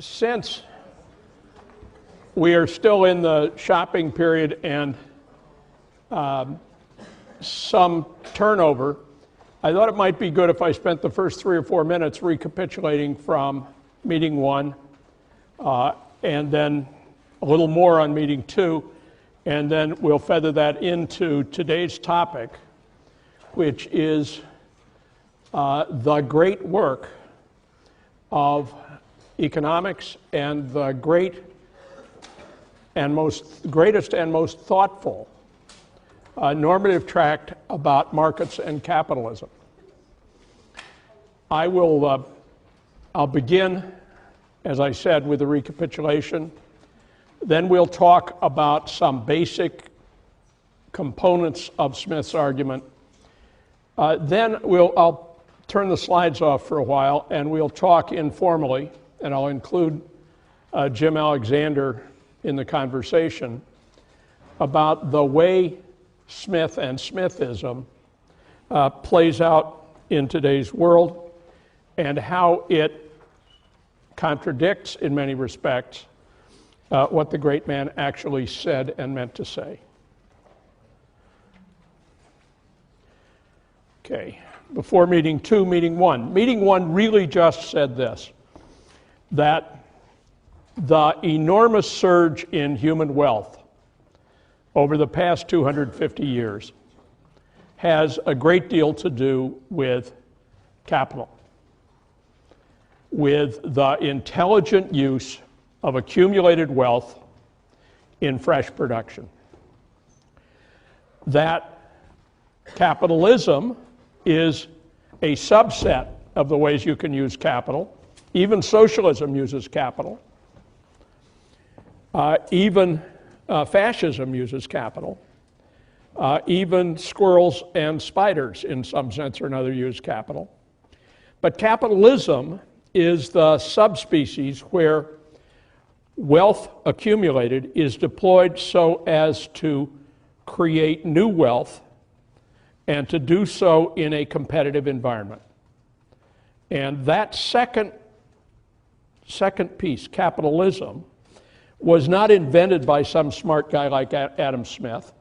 since we are still in the shopping period and some turnover, I thought it might be good if I spent the first 3 or 4 minutes recapitulating from meeting 1, and then a little more on meeting 2, and then we'll feather that into today's topic, which is the great work of economics and the greatest and most thoughtful normative tract about markets and capitalism. I'll begin, as I said, with a recapitulation. Then we'll talk about some basic components of Smith's argument. Then I'll turn the slides off for a while, and we'll talk informally, and I'll include Jim Alexander in the conversation, about the way Smith and Smithism plays out in today's world and how it contradicts, in many respects, what the great man actually said and meant to say. Okay, before meeting 2, meeting 1. Meeting 1 really just said this, that the enormous surge in human wealth over the past 250 years has a great deal to do with capital, with the intelligent use of accumulated wealth in fresh production. That capitalism is a subset of the ways you can use capital. Even socialism uses capital. Even fascism uses capital. Even squirrels and spiders, in some sense or another, use capital. But capitalism is the subspecies where wealth accumulated is deployed so as to create new wealth and to do so in a competitive environment. And that second piece, capitalism, was not invented by some smart guy like Adam Smith,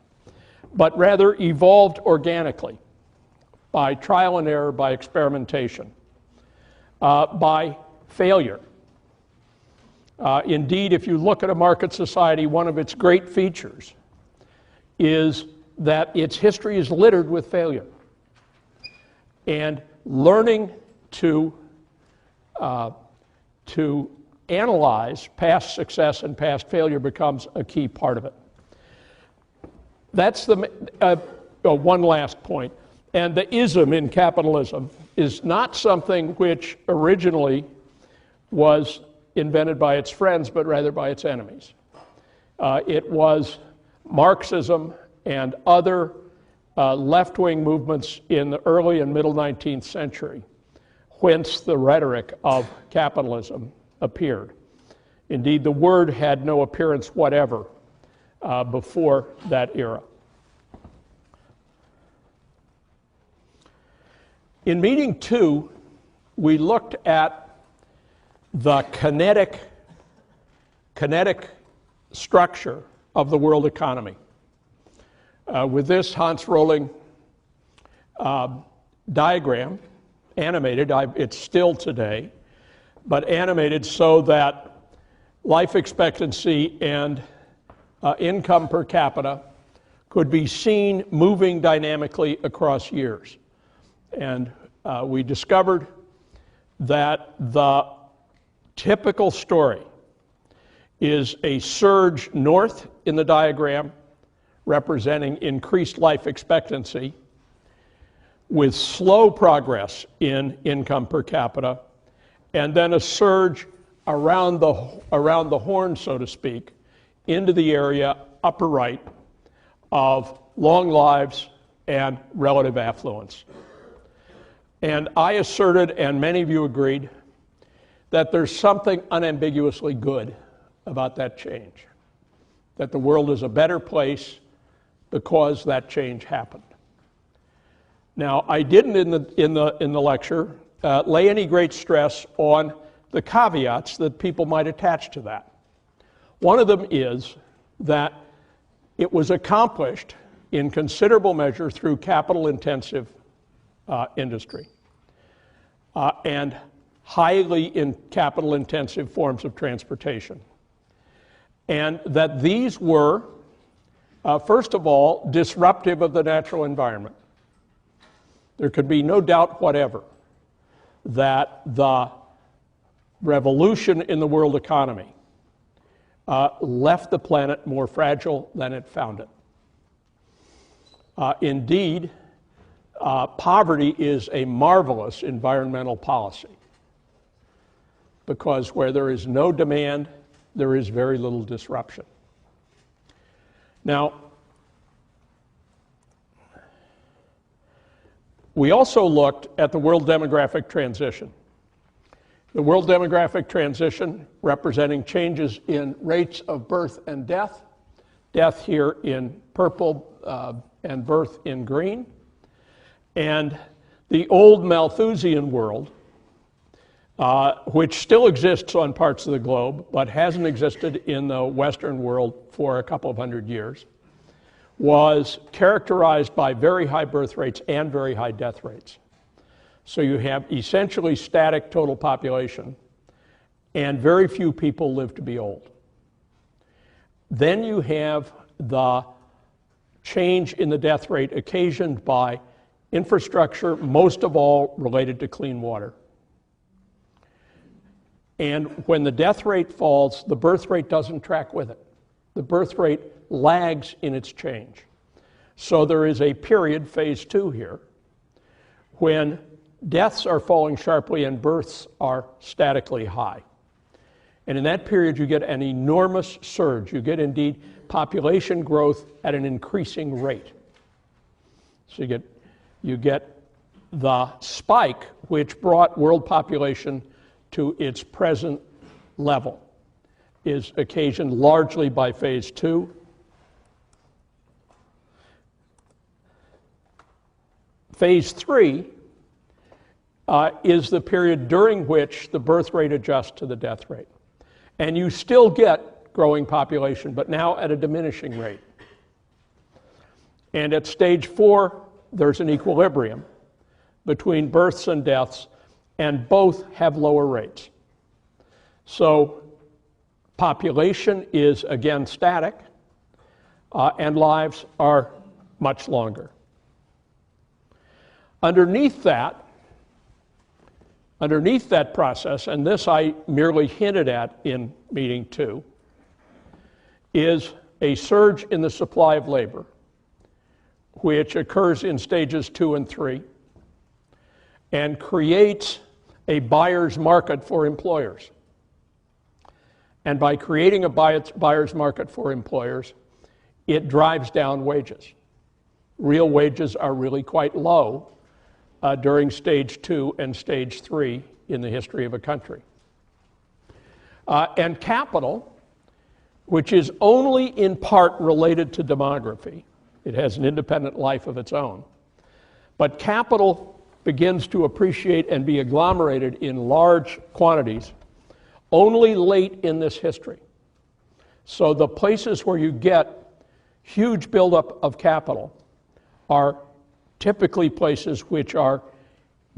but rather evolved organically by trial and error, by experimentation, by failure. Indeed, if you look at a market society, one of its great features is that its history is littered with failure. And learning to analyze past success and past failure becomes a key part of it. That's the one last point. And the ism in capitalism is not something which originally was invented by its friends, but rather by its enemies. It was Marxism and other left-wing movements in the early and middle 19th century whence the rhetoric of capitalism appeared. Indeed, the word had no appearance whatever before that era. In meeting 2, we looked at the kinetic structure of the world economy. With this Hans Röhling diagram, animated, it's still today, but animated so that life expectancy and income per capita could be seen moving dynamically across years. And we discovered that the typical story is a surge north in the diagram representing increased life expectancy with slow progress in income per capita, and then a surge around the horn, so to speak, into the area upper right of long lives and relative affluence. And I asserted, and many of you agreed, that there's something unambiguously good about that change, that the world is a better place because that change happened. Now, I didn't in the lecture lay any great stress on the caveats that people might attach to that. One of them is that it was accomplished in considerable measure through capital-intensive industry and highly capital-intensive forms of transportation. And that these were, first of all, disruptive of the natural environment. There could be no doubt whatever that the revolution in the world economy left the planet more fragile than it found it. Indeed, poverty is a marvelous environmental policy because where there is no demand, there is very little disruption. Now, we also looked at the world demographic transition. The world demographic transition representing changes in rates of birth and death, death here in purple and birth in green, and the old Malthusian world, which still exists on parts of the globe, but hasn't existed in the Western world for a couple of hundred years, was characterized by very high birth rates and very high death rates. So you have essentially static total population, and very few people live to be old. Then you have the change in the death rate occasioned by infrastructure, most of all related to clean water. And when the death rate falls, the birth rate doesn't track with it. The birth rate lags in its change. So there is a period, phase 2 here, when deaths are falling sharply and births are statically high. And in that period, you get an enormous surge. You get, indeed, population growth at an increasing rate. So you get the spike which brought world population to its present level is occasioned largely by phase 2. Phase 3 is the period during which the birth rate adjusts to the death rate. And you still get growing population, but now at a diminishing rate. And at stage 4, there's an equilibrium between births and deaths, and both have lower rates. So population is again static, and lives are much longer. Underneath that process, and this I merely hinted at in meeting 2, is a surge in the supply of labor, which occurs in stages 2 and 3, and creates a buyer's market for employers. And by creating a buyer's market for employers, it drives down wages. Real wages are really quite low during stage 2 and stage 3 in the history of a country. And capital, which is only in part related to demography, it has an independent life of its own, but capital begins to appreciate and be agglomerated in large quantities only late in this history. So the places where you get huge buildup of capital are typically places which are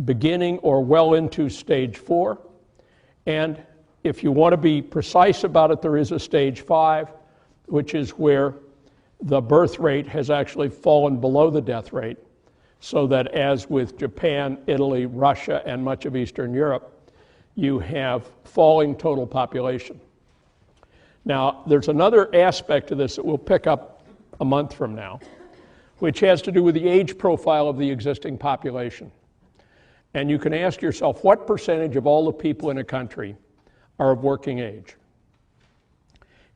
beginning or well into stage 4. And if you want to be precise about it, there is a stage 5, which is where the birth rate has actually fallen below the death rate, so that as with Japan, Italy, Russia, and much of Eastern Europe, you have falling total population. Now, there's another aspect to this that we'll pick up a month from now, which has to do with the age profile of the existing population. And you can ask yourself, what percentage of all the people in a country are of working age?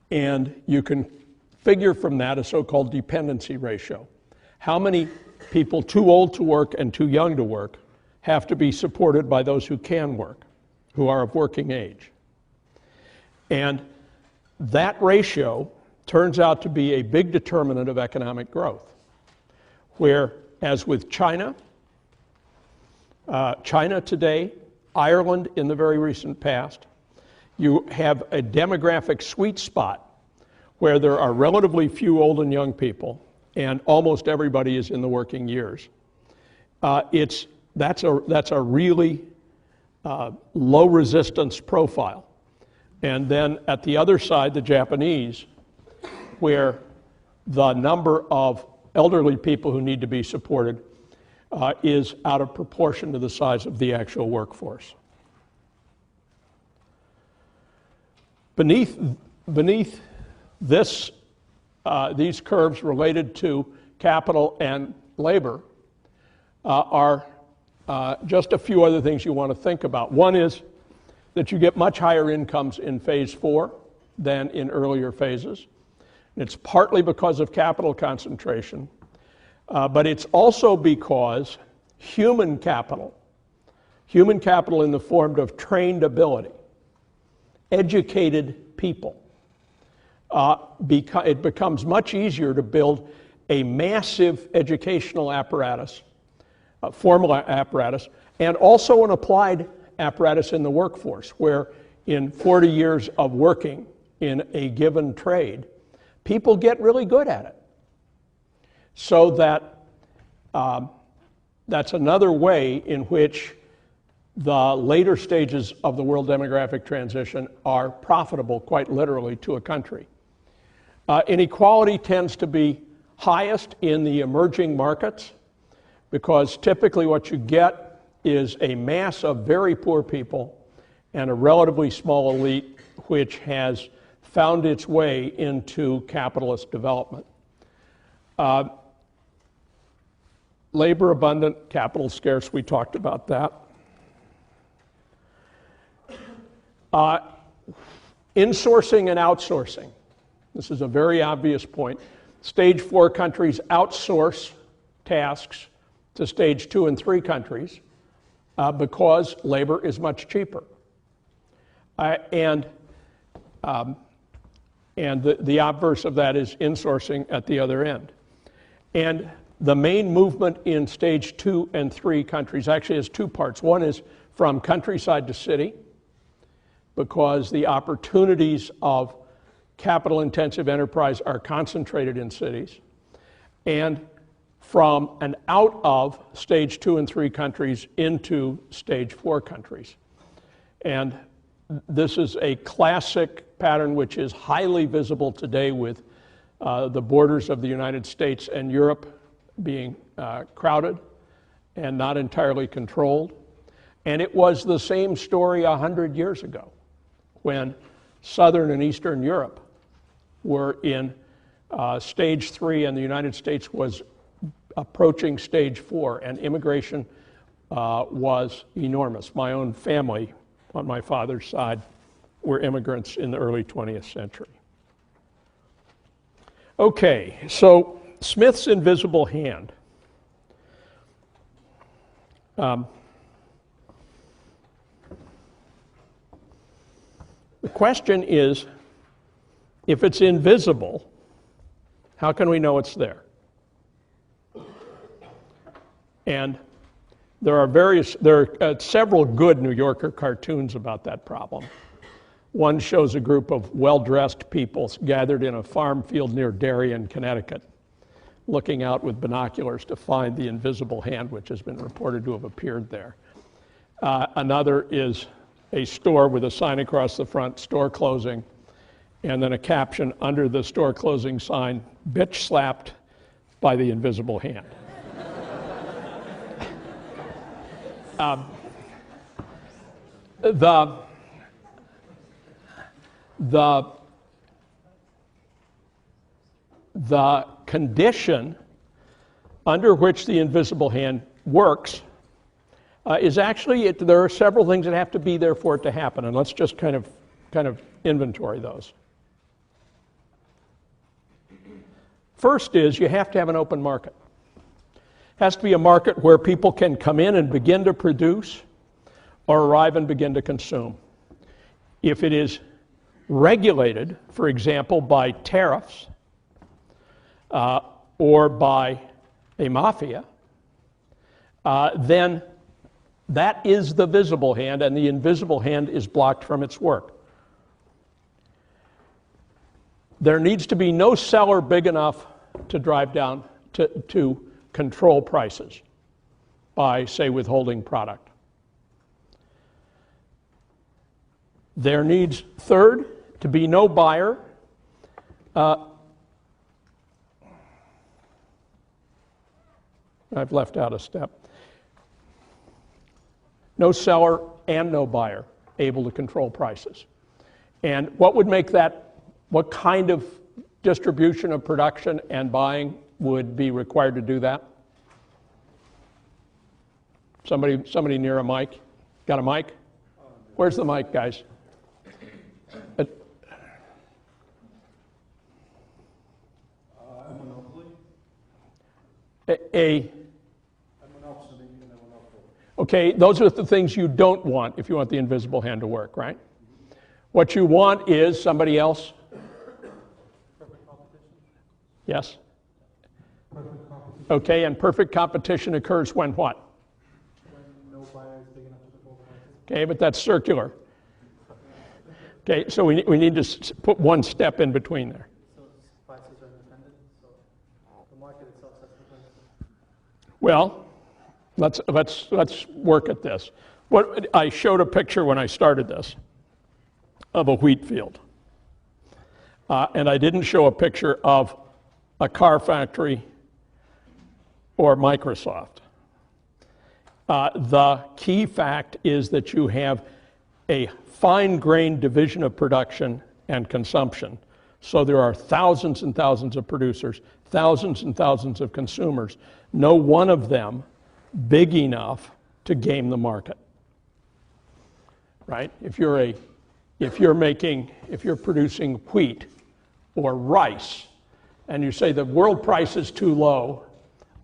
And you can figure from that a so-called dependency ratio. How many people too old to work and too young to work have to be supported by those who can work, who are of working age? And that ratio turns out to be a big determinant of economic growth, where, as with China, China today Ireland in the very recent past. You have a demographic sweet spot where there are relatively few old and young people, and almost everybody is in the working years. That's a really low resistance profile. And then at the other side, the Japanese, where the number of elderly people who need to be supported is out of proportion to the size of the actual workforce. Beneath this, these curves related to capital and labor are just a few other things you want to think about. One is that you get much higher incomes in phase 4 than in earlier phases. It's partly because of capital concentration, but it's also because human capital in the form of trained ability, educated people, it becomes much easier to build a massive educational apparatus, formal apparatus, and also an applied apparatus in the workforce, where in 40 years of working in a given trade, people get really good at it. So that that's another way in which the later stages of the world demographic transition are profitable, quite literally, to a country. Inequality tends to be highest in the emerging markets, because typically what you get is a mass of very poor people and a relatively small elite which has found its way into capitalist development. Labor abundant, capital scarce, we talked about that. Insourcing and outsourcing. This is a very obvious point. Stage 4 countries outsource tasks to stage 2 and 3 countries because labor is much cheaper. And the obverse of that is insourcing at the other end. And the main movement in stage 2 and 3 countries actually has two parts. One is from countryside to city, because the opportunities of capital-intensive enterprise are concentrated in cities, and from and out of stage 2 and 3 countries into stage 4 countries. And this is a classic pattern which is highly visible today with the borders of the United States and Europe being crowded and not entirely controlled. And it was the same story 100 years ago, when Southern and Eastern Europe were in stage 3 and the United States was approaching stage 4, and immigration was enormous. My own family on my father's side were immigrants in the early 20th century. Okay, so Smith's invisible hand. The question is, if it's invisible, how can we know it's there? And there are several good New Yorker cartoons about that problem. One shows a group of well-dressed people gathered in a farm field near Darien, Connecticut, looking out with binoculars to find the invisible hand, which has been reported to have appeared there. Another is a store with a sign across the front, store closing, and then a caption under the store closing sign, bitch slapped by the invisible hand. The condition under which the invisible hand works is actually, there are several things that have to be there for it to happen, and let's just kind of inventory those. First is, you have to have an open market. It has to be a market where people can come in and begin to produce or arrive and begin to consume. If it is regulated, for example, by tariffs or by a mafia, then That is the visible hand, and the invisible hand is blocked from its work. There needs to be no seller big enough to drive down, to control prices by, say, withholding product. There needs, third, to be no buyer. I've left out a step. No seller and no buyer able to control prices. And what would make that, what kind of distribution of production and buying would be required to do that? Somebody near a mic? Got a mic? Where's the mic, guys? Okay, those are the things you don't want if you want the invisible hand to work, right? What you want is somebody else. Perfect competition. Yes? Perfect competition. Okay, and perfect competition occurs when what? When no buyer is big enough to control prices. Okay, but that's circular. Okay, so we need to put one step in between there. So prices are independent, so the market itself sets the price. Well, let's work at this. What I showed a picture when I started this of a wheat field. And I didn't show a picture of a car factory or Microsoft. The key fact is that you have a fine-grained division of production and consumption. So there are thousands and thousands of producers, thousands and thousands of consumers, no one of them big enough to game the market, right? If you're producing wheat or rice, and you say the world price is too low,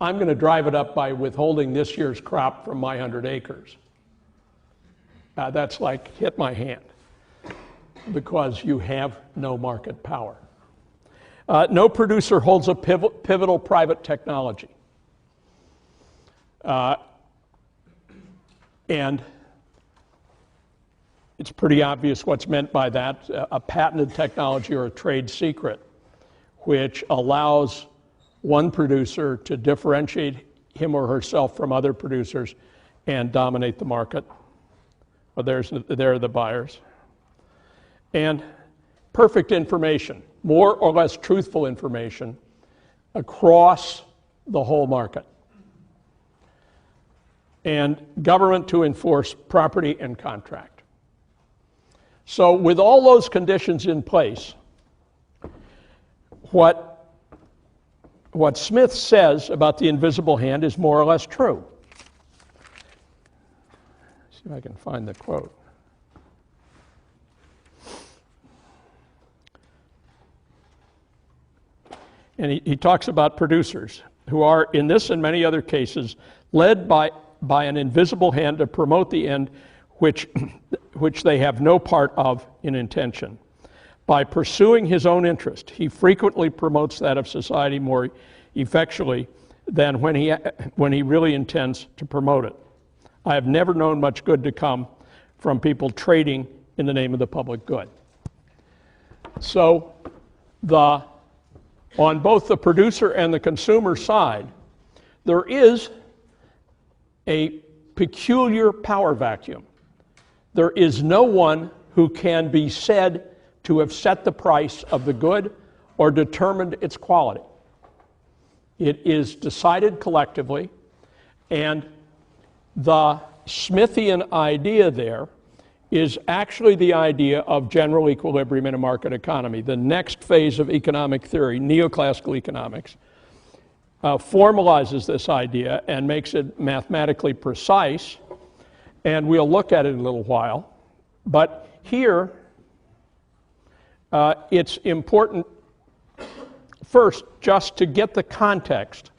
I'm going to drive it up by withholding this year's crop from my 100 acres. That's like hit my hand, because you have no market power. No producer holds a pivotal private technology. And it's pretty obvious what's meant by that, a patented technology or a trade secret, which allows one producer to differentiate him or herself from other producers and dominate the market. Well, there are the buyers. And perfect information, more or less truthful information across the whole market. And government to enforce property and contract. So with all those conditions in place, what Smith says about the invisible hand is more or less true. Let's see if I can find the quote. And he talks about producers who are, in this and many other cases, led by an invisible hand to promote the end which they have no part of in intention. By pursuing his own interest, he frequently promotes that of society more effectually than when he really intends to promote it. I have never known much good to come from people trading in the name of the public good. So on both the producer and the consumer side, there is a peculiar power vacuum. There is no one who can be said to have set the price of the good or determined its quality. It is decided collectively, and the Smithian idea there is actually the idea of general equilibrium in a market economy. The next phase of economic theory, neoclassical economics, formalizes this idea and makes it mathematically precise, and we'll look at it in a little while. But here, it's important first just to get the context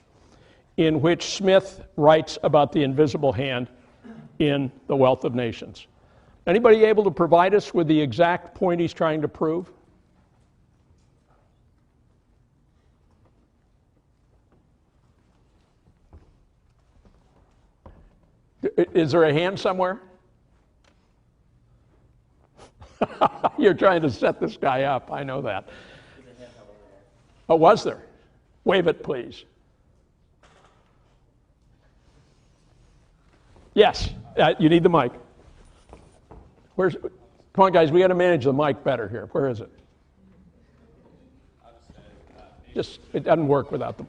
in which Smith writes about the invisible hand in The Wealth of Nations. Anybody able to provide us with the exact point he's trying to prove? Is there a hand somewhere? You're trying to set this guy up, I know that. Oh, was there? Wave it, please. Yes, you need the mic. Come on, guys, we got to manage the mic better here. Where is it? It doesn't work without them.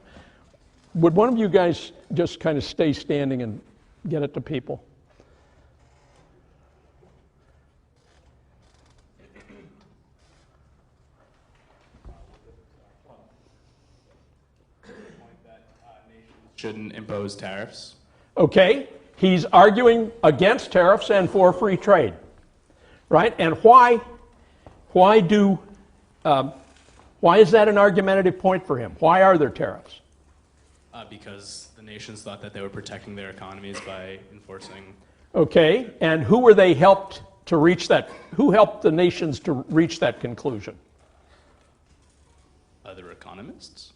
Would one of you guys just kind of stay standing and get it to people? Shouldn't impose tariffs. Okay, he's arguing against tariffs and for free trade, right? And why is that an argumentative point for him? Why are there tariffs? Because the nations thought that they were protecting their economies by enforcing. Okay, and who were they helped to reach that? Who helped the nations to reach that conclusion? Other economists?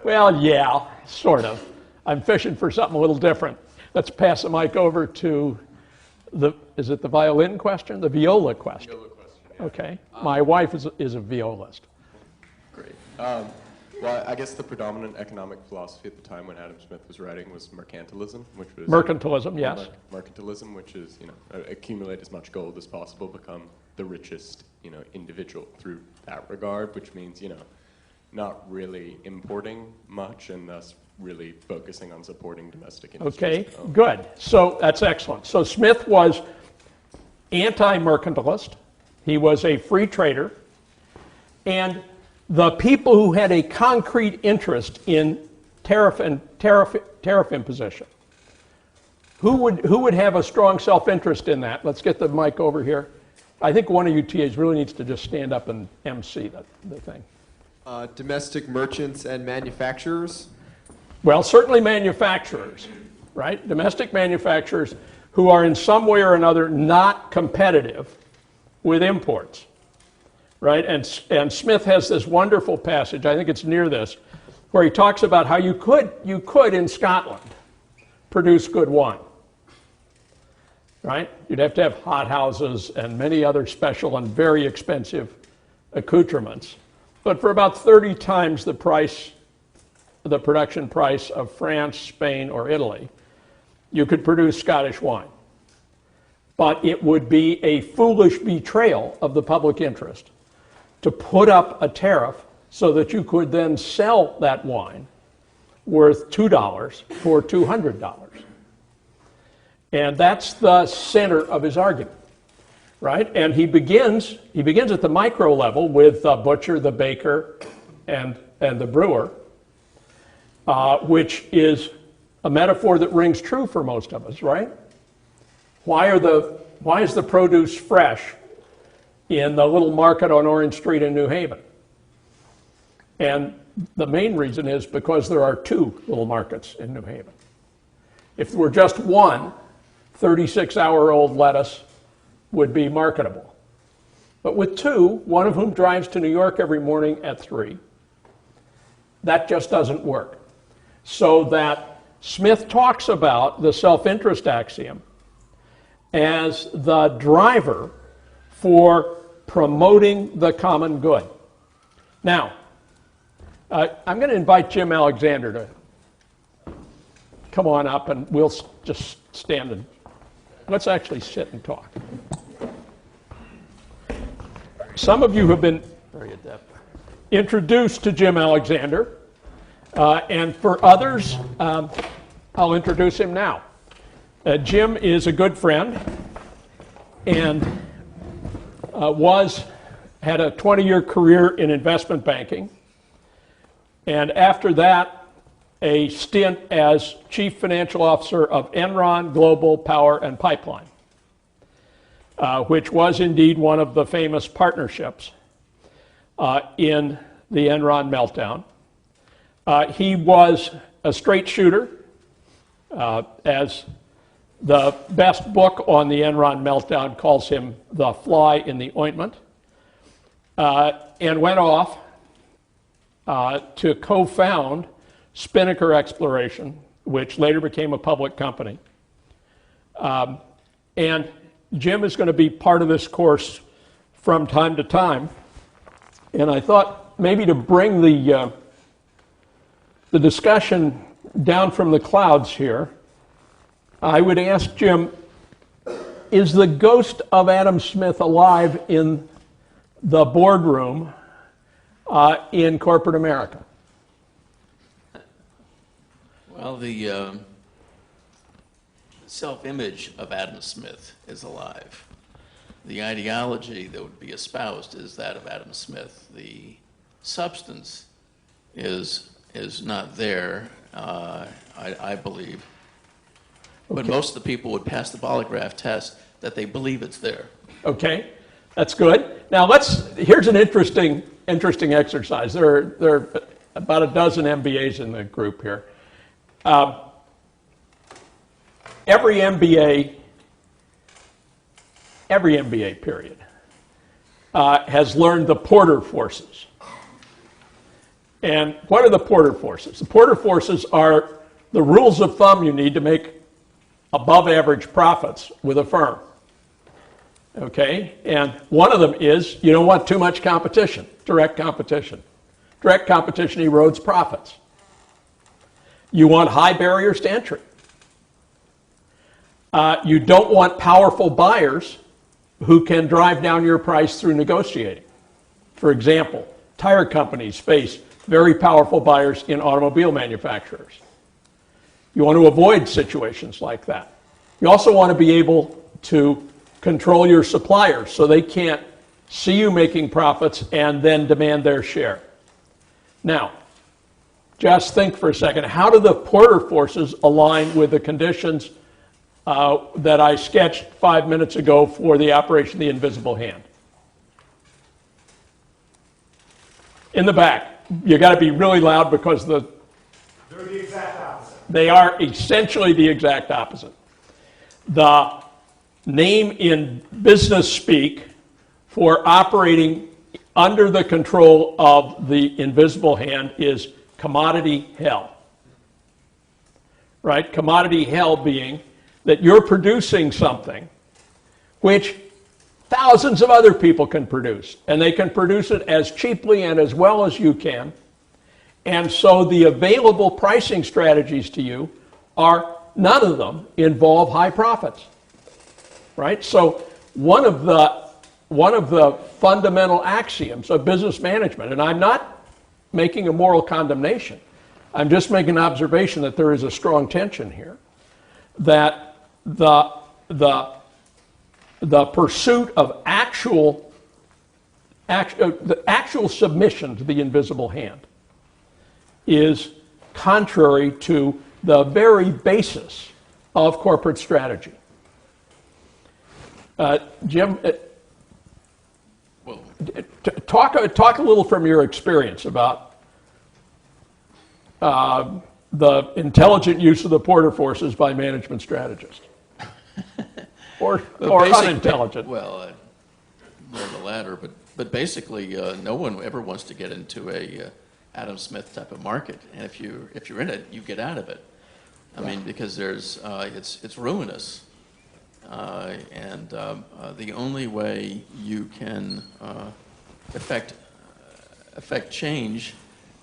Well, yeah, sort of. I'm fishing for something a little different. Let's pass the mic over to is it the violin question? The viola question. Viola question, yeah. Okay. My wife is a violist. Great. Well, I guess the predominant economic philosophy at the time when Adam Smith was writing was mercantilism, which was mercantilism, yes. Mercantilism, which is accumulate as much gold as possible, become the richest individual through that regard, which means not really importing much and thus really focusing on supporting domestic industries. Okay, good. So that's excellent. So Smith was anti-mercantilist. He was a free trader, and the people who had a concrete interest in tariff imposition, who would have a strong self-interest in that? Let's get the mic over here. I think one of you TAs really needs to just stand up and MC the thing. Domestic merchants and manufacturers? Well, certainly manufacturers, right? Domestic manufacturers who are in some way or another not competitive with imports. Right, and Smith has this wonderful passage, I think it's near this, where he talks about how you could in Scotland produce good wine. Right? You'd have to have hothouses and many other special and very expensive accoutrements. But for about 30 times the production price of France, Spain, or Italy, you could produce Scottish wine. But it would be a foolish betrayal of the public interest to put up a tariff so that you could then sell that wine worth $2 for $200. And that's the center of his argument, right? And he begins at the micro level with the butcher, the baker, and the brewer, which is a metaphor that rings true for most of us, right? Why is the produce fresh in the little market on Orange Street in New Haven? And the main reason is because there are two little markets in New Haven. If there were just one, 36-hour-old lettuce would be marketable. But with two, one of whom drives to New York every morning at 3, that just doesn't work. So that Smith talks about the self-interest axiom as the driver for promoting the common good. Now, I'm going to invite Jim Alexander to come on up, and we'll just stand and let's actually sit and talk. Some of you have been introduced to Jim Alexander, and for others, I'll introduce him now. Jim is a good friend and had a 20-year career in investment banking, and after that, a stint as chief financial officer of Enron Global Power and Pipeline, which was indeed one of the famous partnerships in the Enron meltdown. He was a straight shooter, as the best book on the Enron meltdown calls him the fly in the ointment, and went off to co-found Spinnaker Exploration, which later became a public company. And Jim is going to be part of this course from time to time. And I thought maybe to bring the discussion down from the clouds here, I would ask Jim, is the ghost of Adam Smith alive in the boardroom in corporate America? Well, the self-image of Adam Smith is alive. The ideology that would be espoused is that of Adam Smith. The substance is not there, I believe. But most of the people would pass the polygraph test that they believe it's there. Okay, that's good. Now here's an interesting exercise. There are about a dozen MBAs in the group here. Every MBA period has learned the Porter forces. And what are the Porter forces? The Porter forces are the rules of thumb you need to make above average profits with a firm. Okay? And one of them is you don't want too much competition, direct competition. Direct competition erodes profits. You want high barriers to entry. You don't want powerful buyers who can drive down your price through negotiating. For example, tire companies face very powerful buyers in automobile manufacturers. You want to avoid situations like that. You also want to be able to control your suppliers so they can't see you making profits and then demand their share. Now, just think for a second, how do the Porter forces align with the conditions that I sketched 5 minutes ago for the operation of the invisible hand? In the back. You got to be really loud because they're the exact opposite. They are essentially the exact opposite. The name in business speak for operating under the control of the invisible hand is commodity hell. Right? Commodity hell being that you're producing something which thousands of other people can produce, and they can produce it as cheaply and as well as you can. And so the available pricing strategies to you are, none of them involve high profits. Right? So one of the fundamental axioms of business management, and I'm not making a moral condemnation, I'm just making an observation that there is a strong tension here, that the pursuit of the actual submission to the invisible hand is contrary to the very basis of corporate strategy. Jim, talk a little from your experience about the intelligent use of the Porter forces by management strategists. Or unintelligent. Well, more the latter, but basically, no one ever wants to get into a Adam Smith type of market, and if you're in it, you get out of it. I mean, because it's ruinous, and the only way you can affect change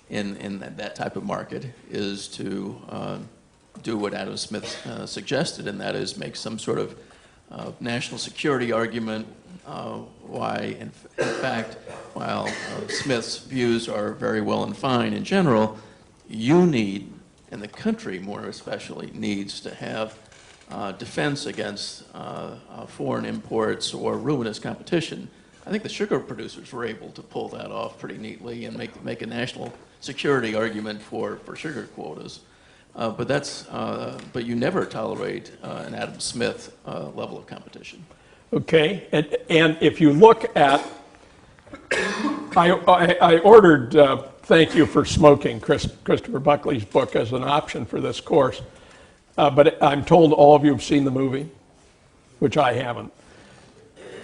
in that type of market is to do what Adam Smith suggested, and that is make some sort of national security argument why, in fact, while Smith's views are very well and fine in general, you need, and the country more especially, needs to have defense against foreign imports or ruinous competition. I think the sugar producers were able to pull that off pretty neatly and make a national security argument for sugar quotas. But you never tolerate an Adam Smith level of competition. Okay, and if you look at, I ordered Thank You for Smoking, Christopher Buckley's book, as an option for this course, but I'm told all of you have seen the movie, which I haven't.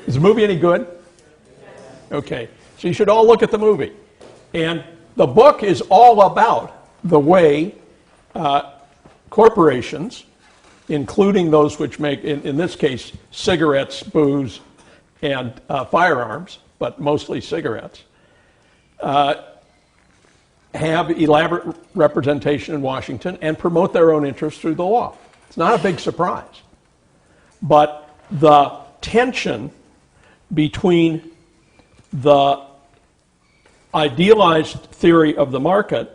Is the movie any good? Okay, so you should all look at the movie. And the book is all about the way corporations, including those which make, in this case, cigarettes, booze, and firearms, but mostly cigarettes, have elaborate representation in Washington and promote their own interests through the law. It's not a big surprise. But the tension between the idealized theory of the market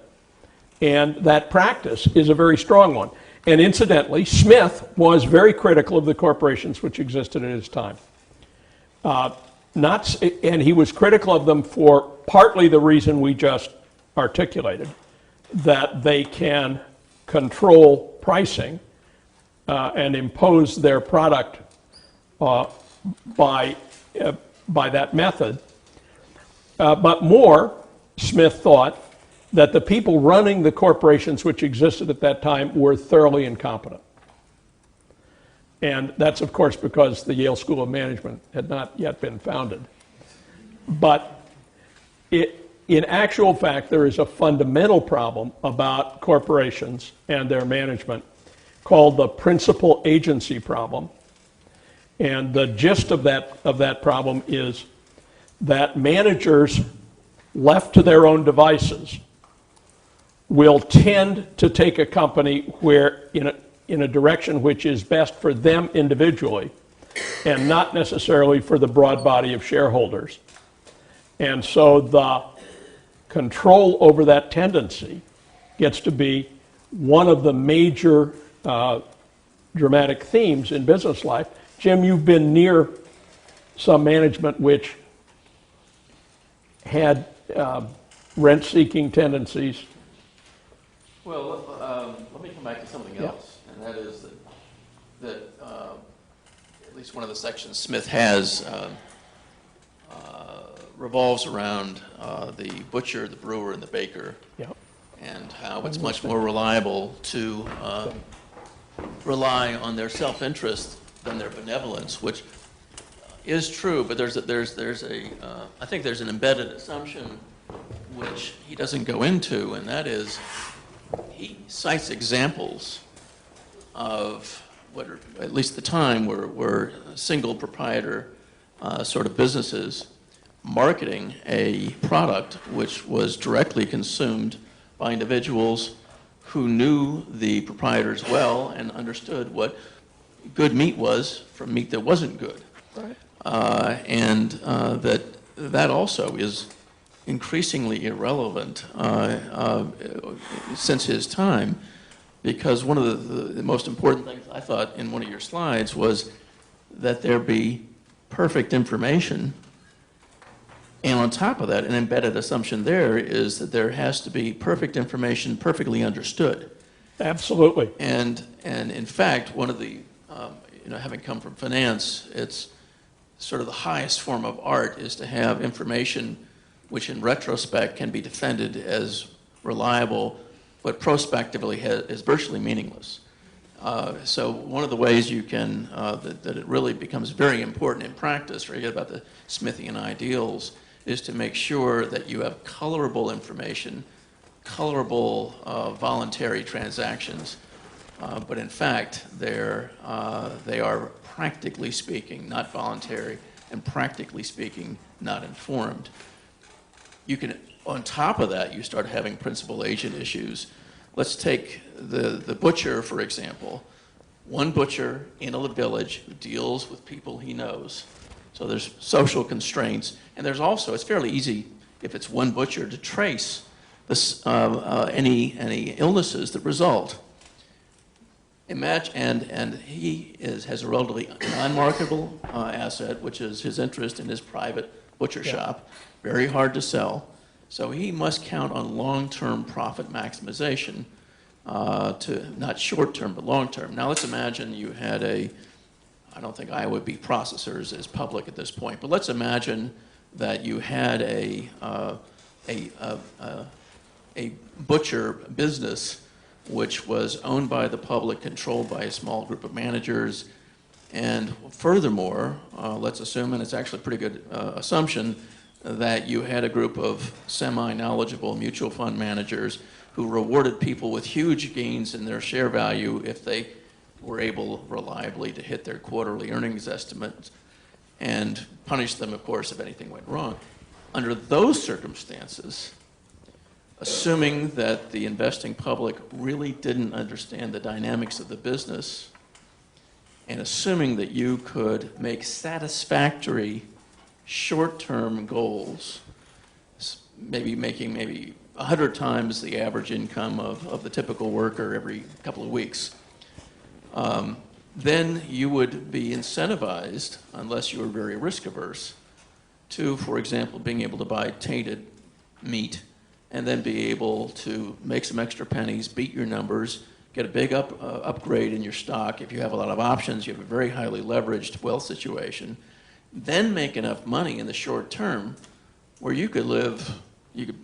and that practice is a very strong one. And incidentally, Smith was very critical of the corporations which existed at his time. And he was critical of them for partly the reason we just articulated, that they can control pricing and impose their product by that method. But more, Smith thought that the people running the corporations which existed at that time were thoroughly incompetent. And that's, of course, because the Yale School of Management had not yet been founded. But in actual fact, there is a fundamental problem about corporations and their management called the principal agency problem. And the gist of that problem is that managers left to their own devices will tend to take a company where in a direction which is best for them individually and not necessarily for the broad body of shareholders. And so the control over that tendency gets to be one of the major dramatic themes in business life. Jim, you've been near some management which had rent-seeking tendencies. Well, let me come back to something else, and that is that at least one of the sections Smith has revolves around the butcher, the brewer, and the baker, and how it's much more reliable to rely on their self-interest than their benevolence, which is true, but I think there's an embedded assumption which he doesn't go into, and that is he cites examples of what, at least at the time, were single proprietor sort of businesses marketing a product which was directly consumed by individuals who knew the proprietors well and understood what good meat was from meat that wasn't good. Right. And that also is increasingly irrelevant since his time, because one of the most important things I thought in one of your slides was that there be perfect information, and on top of that, an embedded assumption there is that there has to be perfect information perfectly understood. Absolutely. And in fact, one of the, having come from finance, it's sort of the highest form of art is to have information which in retrospect can be defended as reliable, but prospectively is virtually meaningless. So one of the ways you can, that it really becomes very important in practice, forget about the Smithian ideals, is to make sure that you have colorable information, colorable voluntary transactions, but in fact they are practically speaking not voluntary, and practically speaking not informed. You can, on top of that, you start having principal agent issues. Let's take the butcher, for example. One butcher in a village who deals with people he knows. So there's social constraints, and there's also, it's fairly easy if it's one butcher to trace this, any illnesses that result. Imagine, and he has a relatively non-marketable asset, which is his interest in his private butcher shop, very hard to sell. So he must count on long-term profit maximization, to not short-term, but long-term. Now let's imagine you had I don't think Iowa beef processors is public at this point, but let's imagine that you had a butcher business which was owned by the public, controlled by a small group of managers, and furthermore, let's assume, and it's actually a pretty good assumption, that you had a group of semi-knowledgeable mutual fund managers who rewarded people with huge gains in their share value if they were able reliably to hit their quarterly earnings estimates, and punished them, of course, if anything went wrong. Under those circumstances, assuming that the investing public really didn't understand the dynamics of the business, and assuming that you could make satisfactory short-term goals, maybe making 100 times the average income of the typical worker every couple of weeks, then you would be incentivized, unless you were very risk-averse, to, for example, being able to buy tainted meat and then be able to make some extra pennies, beat your numbers, get a big upgrade in your stock. If you have a lot of options, you have a very highly leveraged wealth situation, then make enough money in the short term where you could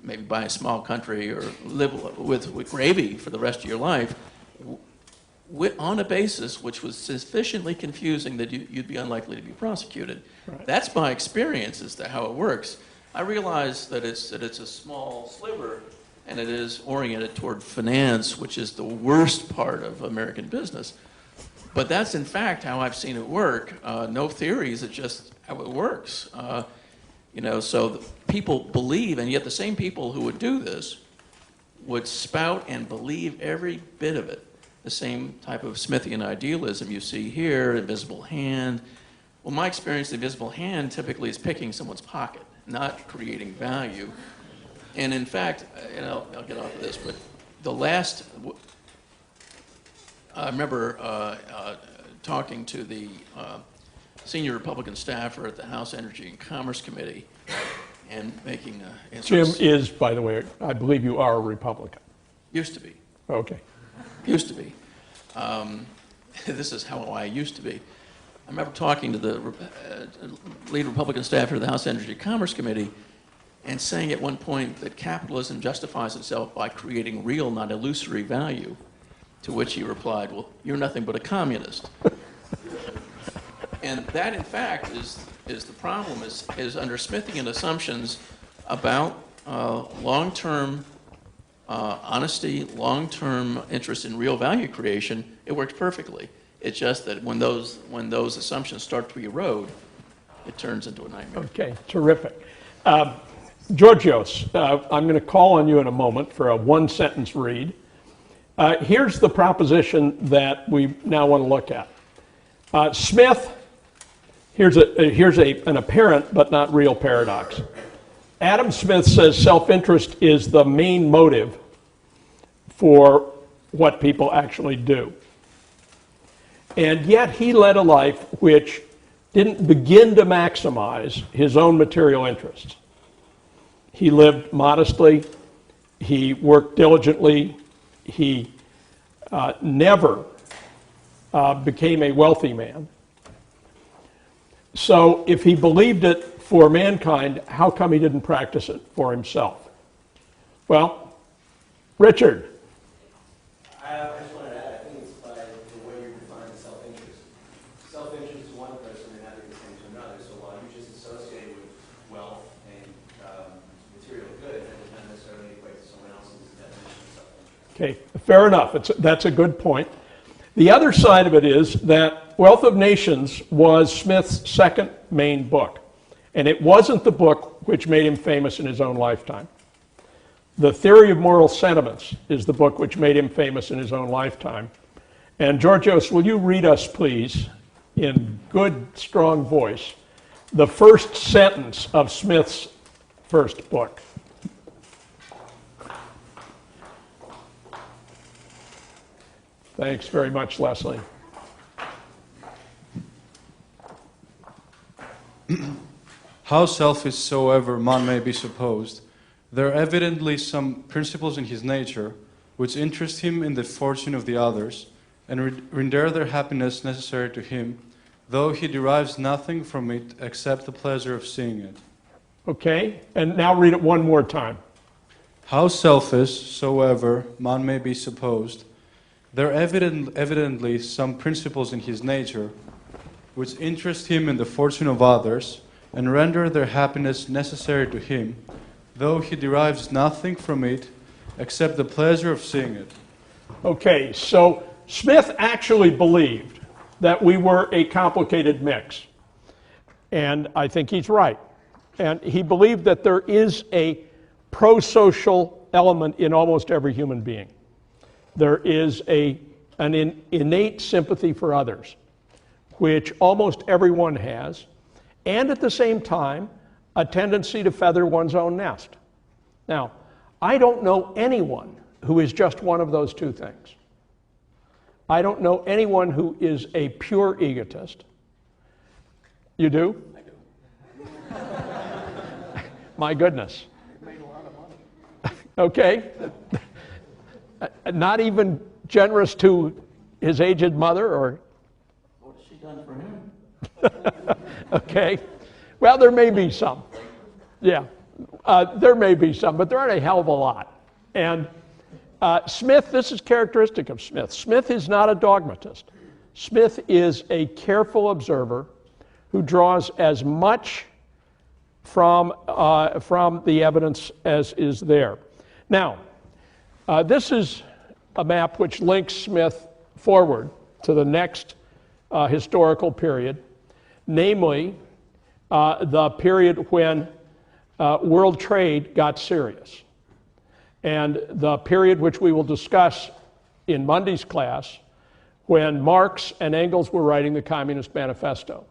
maybe buy a small country or live with gravy for the rest of your life on a basis which was sufficiently confusing that you'd be unlikely to be prosecuted. Right. That's my experience as to how it works. I realize that it's a small sliver, and it is oriented toward finance, which is the worst part of American business. But that's in fact how I've seen it work. No theories, it's just how it works. So people believe, and yet the same people who would do this would spout and believe every bit of it. The same type of Smithian idealism you see here, invisible hand. Well, my experience, the invisible hand typically is picking someone's pocket, not creating value. And in fact, I'll get off of this, but I remember talking to the senior Republican staffer at the House Energy and Commerce Committee and making Jim is, by the way, I believe you are a Republican. Used to be. Okay. Used to be. This is how I used to be. I remember talking to the lead Republican staffer of the House Energy and Commerce Committee and saying at one point that capitalism justifies itself by creating real, not illusory value, to which he replied, well, you're nothing but a communist. And that, in fact, is the problem, is under Smithian assumptions about long-term honesty, long-term interest in real value creation. It works perfectly. It's just that when those assumptions start to erode, it turns into a nightmare. Okay, terrific. Georgios, I'm going to call on you in a moment for a one-sentence read. Here's the proposition that we now want to look at. Smith, here's an apparent but not real paradox. Adam Smith says self-interest is the main motive for what people actually do. And yet he led a life which didn't begin to maximize his own material interests. He lived modestly, he worked diligently, he never became a wealthy man. So if he believed it for mankind, how come he didn't practice it for himself? Well, Richard. I just wanted to add, I think it's by the way you define self-interest. Self-interest is one person and having the same to another. So while you just associate with wealth and material good, that does not necessarily equate to someone else's definition of self-interest. Okay, fair enough. That's a good point. The other side of it is that Wealth of Nations was Smith's second main book. And it wasn't the book which made him famous in his own lifetime. The Theory of Moral Sentiments is the book which made him famous in his own lifetime. And Georgios, will you read us, please, in good, strong voice, the first sentence of Smith's first book? Thanks very much, Leslie. How selfish soever man may be supposed, there are evidently some principles in his nature which interest him in the fortune of the others, and render their happiness necessary to him, though he derives nothing from it except the pleasure of seeing it. Okay, and now read it one more time. How selfish soever man may be supposed, there are evidently some principles in his nature which interest him in the fortune of others, and render their happiness necessary to him, though he derives nothing from it except the pleasure of seeing it. Okay, so Smith actually believed that we were a complicated mix. And I think he's right. And he believed that there is a pro-social element in almost every human being. There is an innate sympathy for others, which almost everyone has, and at the same time, a tendency to feather one's own nest. Now, I don't know anyone who is just one of those two things. I don't know anyone who is a pure egotist. You do? I do. My goodness. Made a lot of money. Okay. Not even generous to his aged mother, or? What has she done for him? Okay. Well, there may be some. Yeah. There may be some, but there aren't a hell of a lot. And Smith, this is characteristic of Smith. Smith is not a dogmatist. Smith is a careful observer who draws as much from the evidence as is there. Now, this is a map which links Smith forward to the next historical period, namely the period when world trade got serious, and the period which we will discuss in Monday's class when Marx and Engels were writing the Communist Manifesto.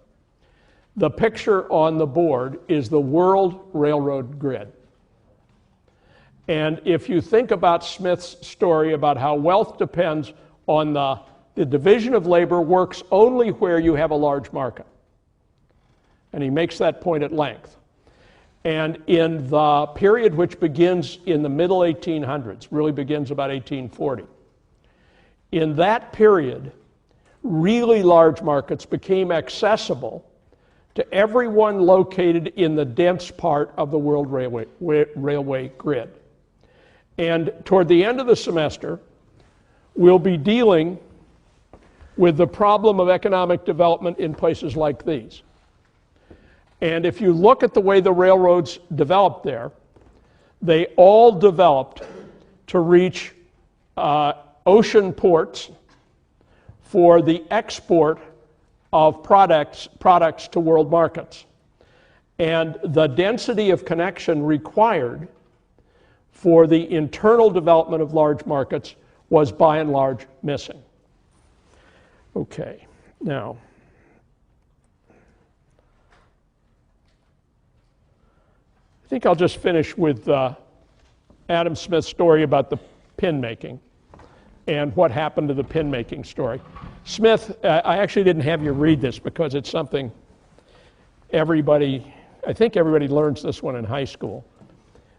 The picture on the board is the world railroad grid. And if you think about Smith's story about how wealth depends on the division of labor works only where you have a large market. And he makes that point at length. And in the period which begins in the middle 1800s, really begins about 1840, in that period, really large markets became accessible to everyone located in the dense part of the world railway grid. And toward the end of the semester, we'll be dealing with the problem of economic development in places like these. And if you look at the way the railroads developed there, they all developed to reach ocean ports for the export of products to world markets. And the density of connection required for the internal development of large markets was by and large missing. Okay, now, I think I'll just finish with Adam Smith's story about the pin making and what happened to the pin making story. Smith, I actually didn't have you read this because it's something I think everybody learns this one in high school.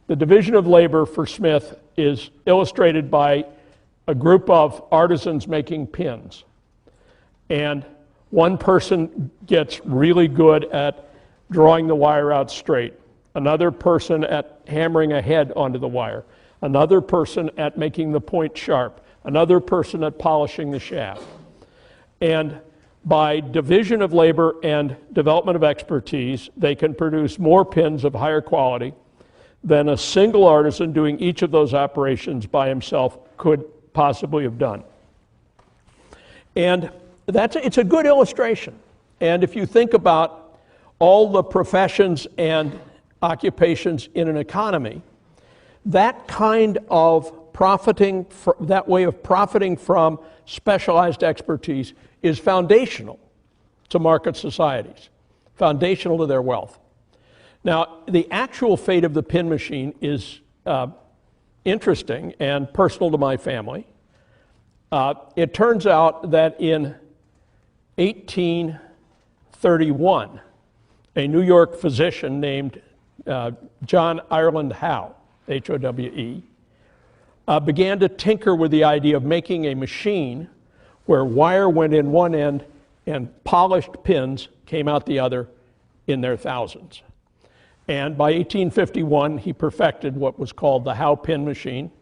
The division of labor for Smith is illustrated by a group of artisans making pins. And one person gets really good at drawing the wire out straight. Another person at hammering a head onto the wire. Another person at making the point sharp. Another person at polishing the shaft. And by division of labor and development of expertise, they can produce more pins of higher quality than a single artisan doing each of those operations by himself could possibly have done. And it's a good illustration. And if you think about all the professions and occupations in an economy, that kind of that way of profiting from specialized expertise is foundational to market societies, foundational to their wealth. Now, the actual fate of the pin machine is interesting and personal to my family. It turns out that in 1831, a New York physician named John Ireland Howe, H-O-W-E, began to tinker with the idea of making a machine where wire went in one end and polished pins came out the other in their thousands. And by 1851, he perfected what was called the Howe pin machine.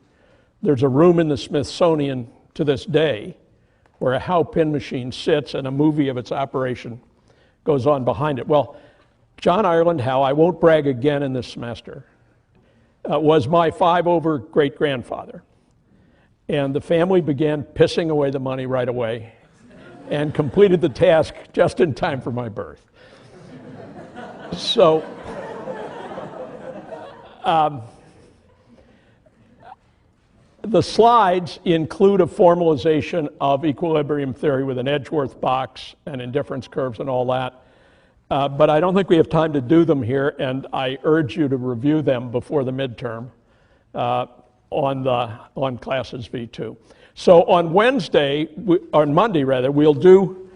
There's a room in the Smithsonian to this day where a Howe pin machine sits and a movie of its operation goes on behind it. Well, John Ireland Howe, I won't brag again in this semester, was my 5-over great-grandfather. And the family began pissing away the money right away and completed the task just in time for my birth. So, the slides include a formalization of equilibrium theory with an Edgeworth box and indifference curves and all that. But I don't think we have time to do them here, and I urge you to review them before the midterm on classes V2. So on Monday, we'll do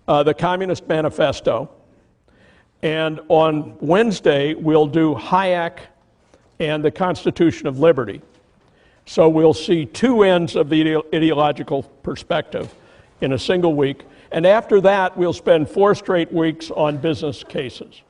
the Communist Manifesto, and on Wednesday we'll do Hayek and the Constitution of Liberty. So we'll see two ends of the ideological perspective in a single week. And after that, we'll spend 4 straight weeks on business cases.